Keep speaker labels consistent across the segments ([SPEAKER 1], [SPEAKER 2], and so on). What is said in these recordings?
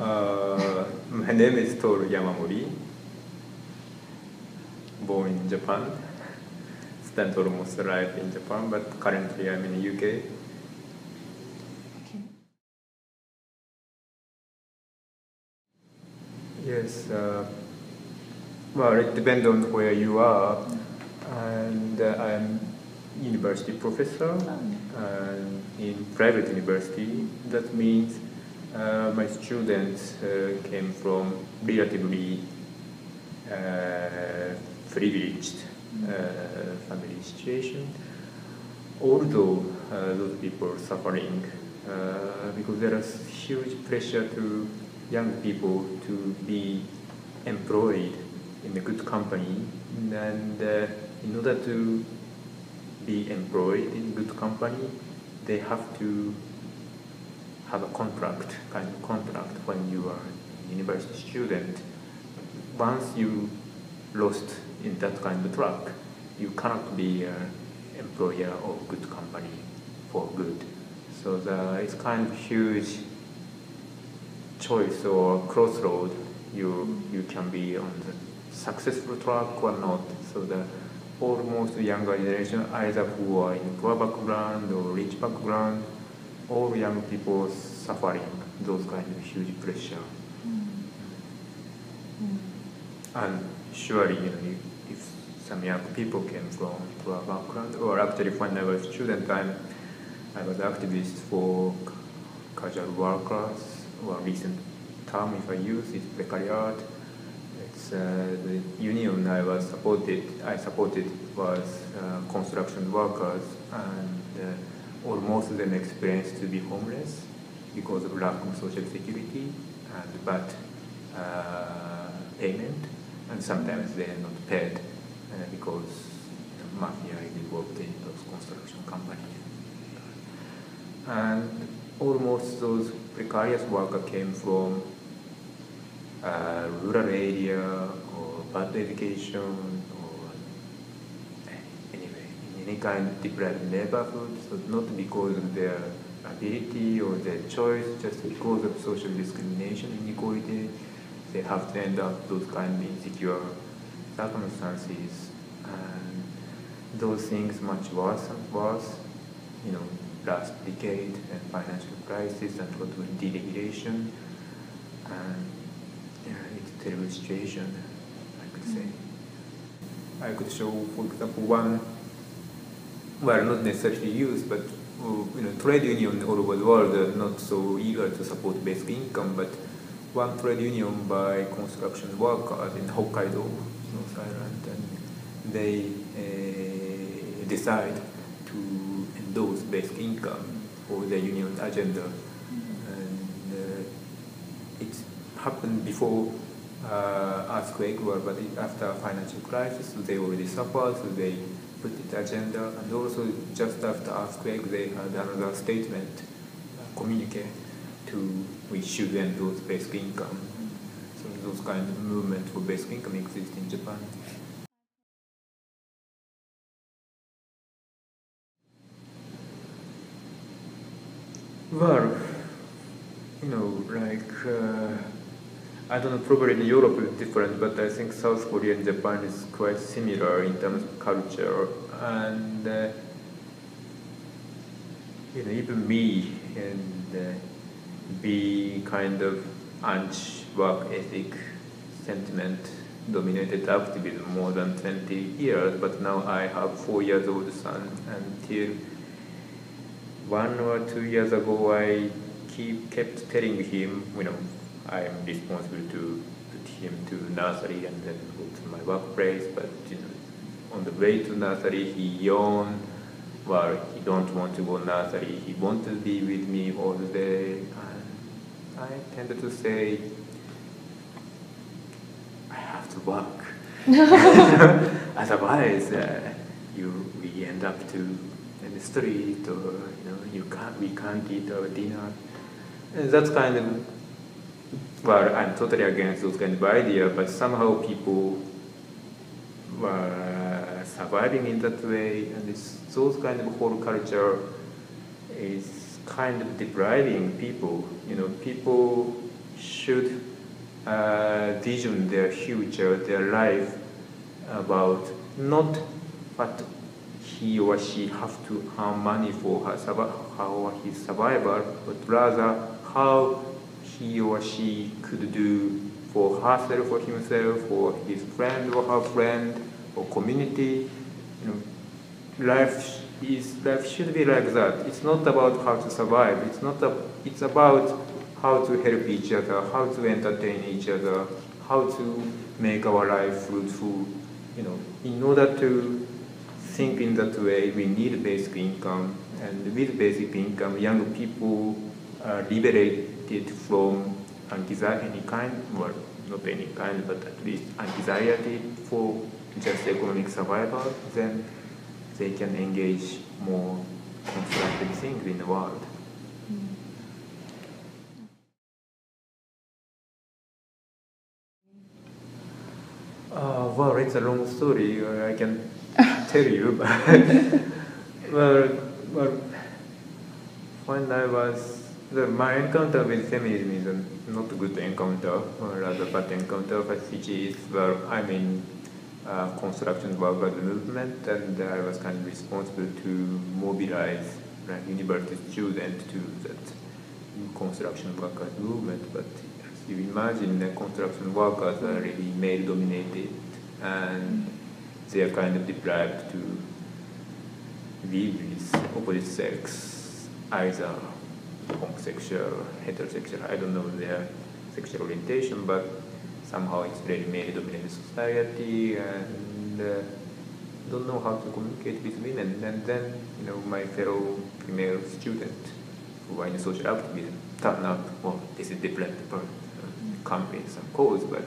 [SPEAKER 1] My name is Yamamori. Born in Japan. Spent almost life in Japan, but currently I'm in the UK.
[SPEAKER 2] Okay.
[SPEAKER 1] Yes. Well, it depends on where you are. And I'm university professor in private university. That means my students came from relatively privileged family situation. Although those people are suffering because there is huge pressure to young people to be employed in a good company, and in order to be employed in a good company, they have to have a contract, kind of contract when you are a university student. Once you lost in that kind of track, you cannot be an employer of good company for good. So it's kind of huge choice or crossroad. You can be on the successful track or not. So the almost younger generation, either who are in poor background or rich background, all young people suffering those kind of huge pressure. And surely, if some young people came from poor background, or actually when I was a student, I was activist for casual workers, or recent term if I use is precariat. It's the union I supported was construction workers, and almost of them experienced to be homeless because of lack of social security and bad payment, and sometimes they are not paid because mafia is involved in those construction companies. And almost those precarious workers came from rural area or bad education or anyway, in any kind of deprived neighborhood, so not because of their ability or their choice, just because of social discrimination, inequality, they have to end up those kind of insecure circumstances. And those things much worse and worse, last decade and financial crisis and what was deregulation, and it's a terrible situation, I could say. I could show, for example, one, well, not necessarily youth, but trade union all over the world are not so eager to support basic income, but one trade union by construction workers in Hokkaido, North Island, and they decide to endorse basic income for the union agenda. And it happened before earthquake, but after financial crisis, so they already suffered, so they put it agenda, and also just after earthquake, they had another statement, communique, we should endorse basic income. So those kind of movements for basic income exist in Japan. Well, I don't know, probably in Europe it's different, but I think South Korea and Japan is quite similar in terms of culture. And, even me and be kind of anti-work ethic sentiment dominated activism more than 20 years, but now I have 4-year-old son. Until 1 or 2 years ago, I kept telling him, I am responsible to put him to nursery and then go to my workplace. But on the way to nursery, he yawned. Well, he don't want to go nursery. He wants to be with me all the day. And I tended to say, I have to work. Otherwise, we end up in the street, or we can't eat our dinner. And that's kind of, well, I'm totally against those kind of ideas, but somehow people were surviving in that way, and those kind of whole culture is kind of depriving people. People should vision their future, their life about not what he or she have to earn money for his survival, but rather how he or she could do for herself, for himself, for his friend or her friend, or community. Life should be like that. It's not about how to survive. It's about how to help each other, how to entertain each other, how to make our life fruitful. In order to think in that way, we need basic income, and with basic income, young people are liberated from any kind, well, not any kind, but at least anxiety for just economic survival. Then they can engage more constructive things in the world. Well, it's a long story. I can tell you, well, when I was, my encounter with feminism is not a good encounter, or rather bad encounter, which is, well, I'm in construction workers movement, and I was kind of responsible to mobilize university students to that construction workers movement. But as you imagine, the construction workers are really male-dominated, and they are kind of deprived to live with opposite sex, either homosexual, heterosexual, I don't know their sexual orientation, but somehow it's very male-dominated society, and don't know how to communicate with women. And then, my fellow female students who are in social activism turn out, well, this is different, come with some cause, but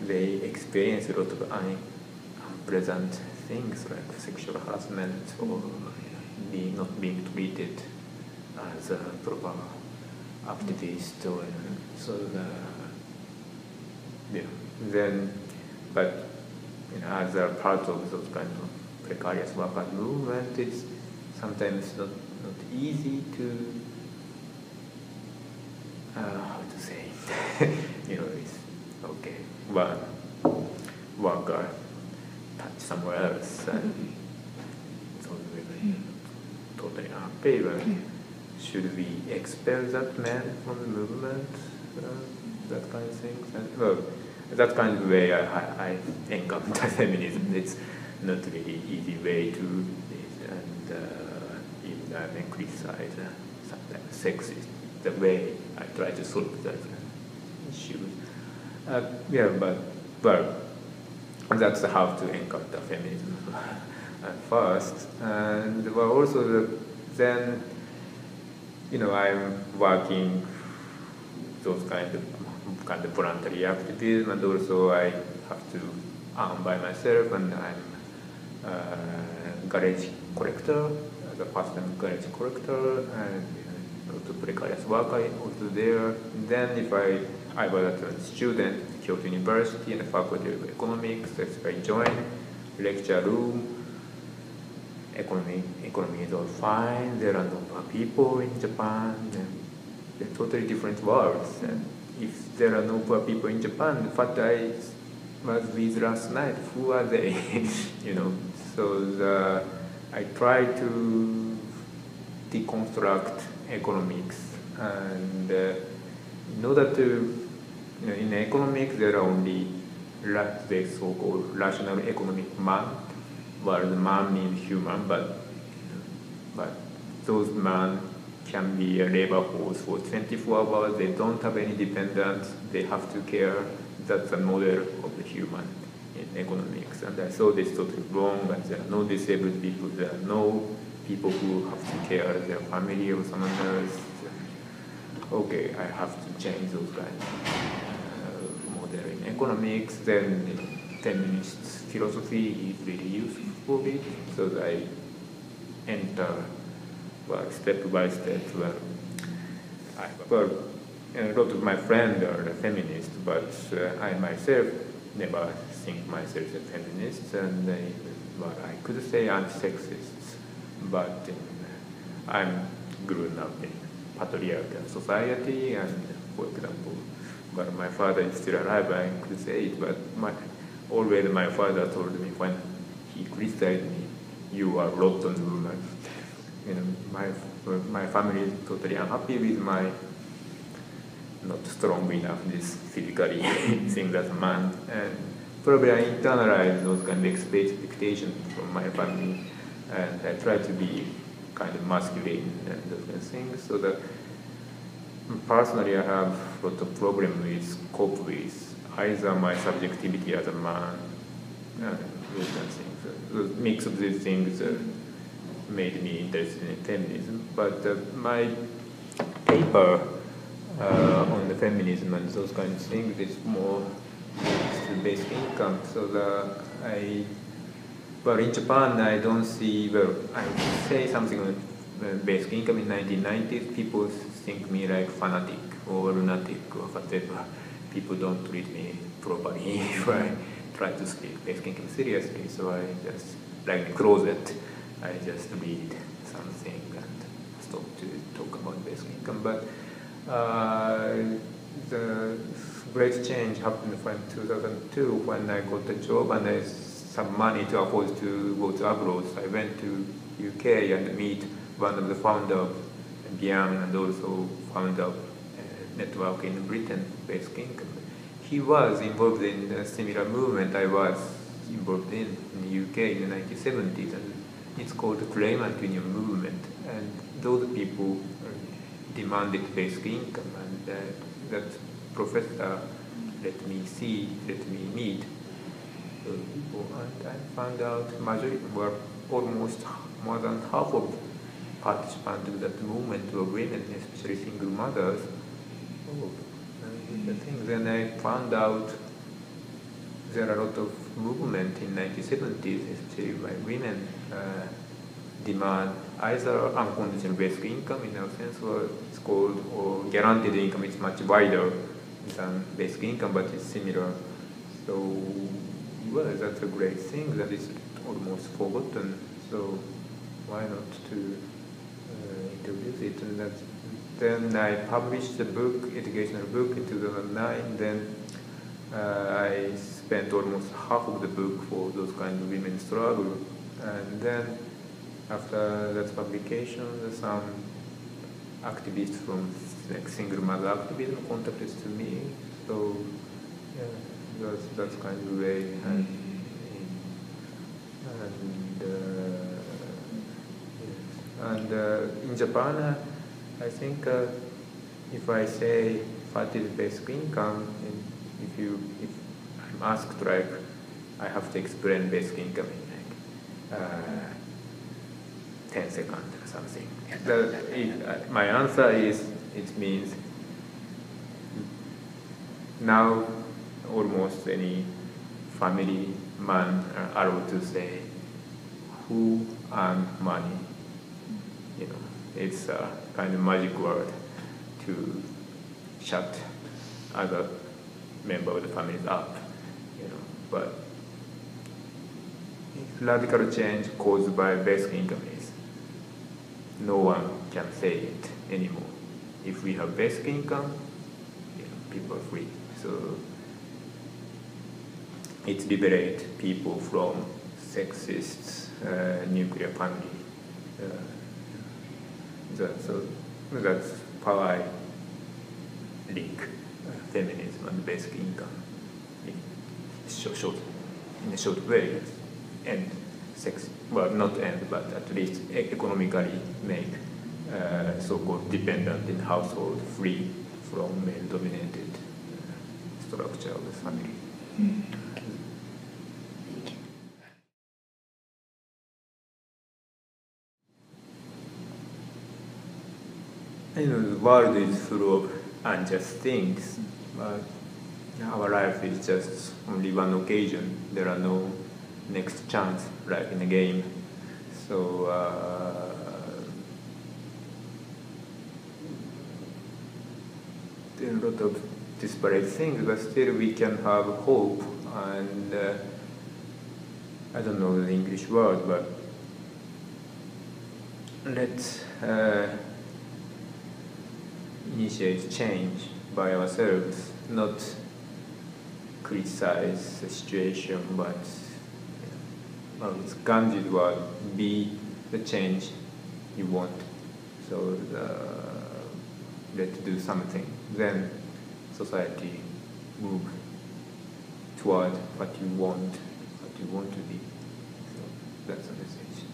[SPEAKER 1] they experience a lot of unpleasant things like sexual harassment or not being treated as a proper activist, or then, but as a part of those kind of precarious workers movement, it's sometimes not easy to how to say it's okay, one worker touch somewhere else and it's really totally unfair. Should we expel that man from the movement? That kind of things. And, well, that kind of way I encounter feminism. It's not really easy way to live, and even I may criticize sometimes sexist the way I try to solve that issue. But that's how to encounter feminism at first, and also then I'm working those kind of voluntary activism, and also I have to earn by myself, and I'm garage collector, the first-time garage collector, and also precarious worker also there. And then if I was a student at Kyoto University in the Faculty of Economics, if I join lecture room, economy is all fine, there are no poor people in Japan, and they're totally different worlds. And if there are no poor people in Japan, what I was with last night, who are they? So I try to deconstruct economics, and in order to, in economics there are only the so-called rational economic man, where the man means human, but those men can be a labor force for 24 hours, they don't have any dependents, they have to care. That's the model of the human in economics. And I saw this totally wrong, and there are no disabled people, there are no people who have to care their family or someone else. Okay, I have to change those kinds of model in economics. Then feminist philosophy is really useful for me, so that I enter step by step. A lot of my friends are feminists, but I myself never think myself a feminist, and I could say I'm sexist, but I'm grown up in patriarchal society, and for example. But my father is still alive, I could say it, but always my father told me when he criticized me, you are rotten woman. You know, my family is totally unhappy with my not strong enough this physically thing as a man, and probably I internalized those kind of expectations from my family, and I try to be kind of masculine and those kind of things, so that personally I have a lot of problems with cope with either my subjectivity as a man and those kind of things. The mix of these things made me interested in feminism, but my paper on the feminism and those kinds of things is more to basic income. So but in Japan I don't see, well, I say something on basic income in 1990s, people think me like fanatic or lunatic or whatever. People don't treat me properly if I try to speak basic income seriously. So I just, like the closet, I just read something and stop to talk about basic income. But the great change happened in 2002 when I got a job and I some money to afford to go to abroad. So I went to UK and meet one of the founder of Bian and also founder of network in Britain, Basic Income. He was involved in a similar movement I was involved in the UK in the 1970s, and it's called the Claimant Union movement. And those people demanded basic income, and that professor let me meet those people, and I found out majority were almost more than half of participants in that movement were women, especially single mothers. The thing. Then I found out there are a lot of movement in 1970s, especially by women, demand either unconditional basic income in a sense, or it's called, or guaranteed income. It's much wider than basic income, but it's similar. So, well, that's a great thing that is almost forgotten. So, why not to introduce it? And then I published a book, educational book, in 2009. Then I spent almost half of the book for those kind of women's struggle. And then after that publication, some activists from like single mother activism contacted to me. So yeah, that's kind of way. And in Japan, I think if I say what is basic income, if I'm asked, like, I have to explain basic income in like 10 seconds or something. My answer is, it means now almost any family man are allowed to say who earn money. You know, it's a kind of magic word to shut other member of the families up. You know, but radical change caused by basic income is no one can say it anymore. If we have basic income, you know, people are free. So it liberates people from sexist nuclear family. So that's how I link feminism and basic income in a short way, and sex, well, not end, but at least economically make so-called dependent in household free from male-dominated structure of the family. You know, the world is full of unjust things, but our life is just only one occasion. There are no next chance, like in a game. So there are a lot of disparate things, but still we can have hope. And I don't know the English word, but let's initiate change by ourselves, not criticize the situation, but it's Gandhi's word, be the change you want. So let's do something. Then society move toward what you want to be. So that's the message.